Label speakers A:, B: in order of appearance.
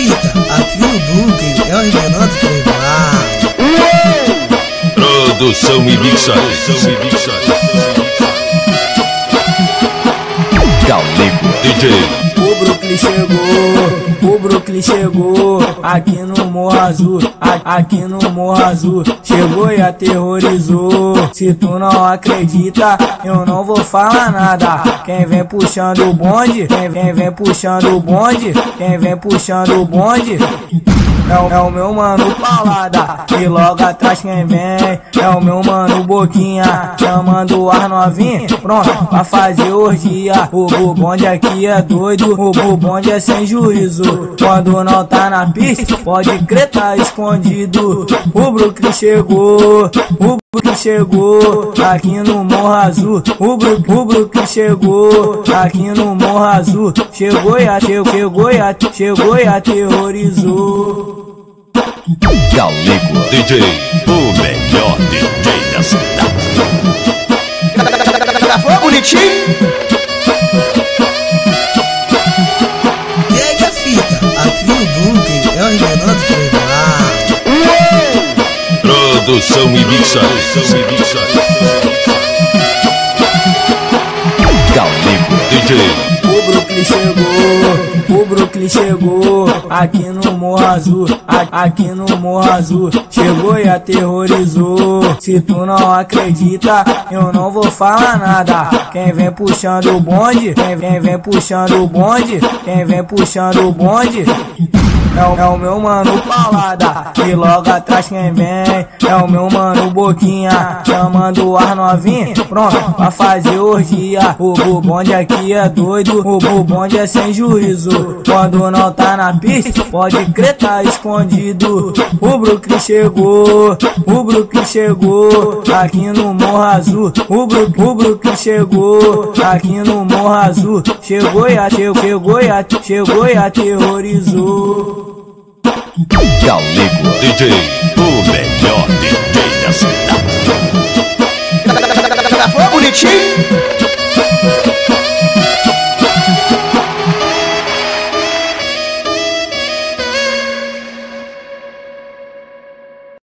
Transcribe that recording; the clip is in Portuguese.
A: fita, aqui o Duque é os menores do Playboy.
B: Produção e mixagem. Galego DJ.
C: O Brooklyn chegou, aqui no Morro Azul, aqui no Morro Azul, chegou e aterrorizou. Se tu não acredita, eu não vou falar nada. Quem vem puxando o bonde, quem vem puxando o bonde, quem vem puxando o bonde, é o meu mano Paulada. E logo atrás quem vem é o meu mano Boquinha, chamando as novinhas, pronto, pra fazer orgia. O bonde aqui é doido, o bonde é sem juízo. Quando não tá na pista, pode crer tá escondido. O Brooklyn chegou, o Brooklyn chegou, aqui no Morro Azul. O Brooklyn chegou, aqui no Morro Azul, chegou e aterrorizou.
B: Galego DJ, o melhor DJ da cidade.
C: Gravou bonitinho?
A: Pega a fita, aqui o Duque é os menores do Playboy.
B: Produção e mixagem. Galego DJ.
C: O Brooklyn chegou, aqui no Morro Azul, aqui no Morro Azul, chegou e aterrorizou. Se tu não acredita, eu não vou falar nada. Quem vem puxando o bonde, quem vem puxando o bonde, quem vem puxando o bonde, é o meu mano Paulada. E logo atrás quem vem é o meu mano Boquinha, chamando as novinhas, pronto, pra fazer orgia. O bonde aqui é doido, o bonde é sem juízo. Quando não tá na pista, pode crer tá escondido. O Brooklyn chegou, aqui no Morro Azul. O Brooklyn chegou, aqui no Morro Azul, chegou e aterrorizou.
B: Galego DJ, o melhor DJ da cidade.
C: Gravou bonitinho?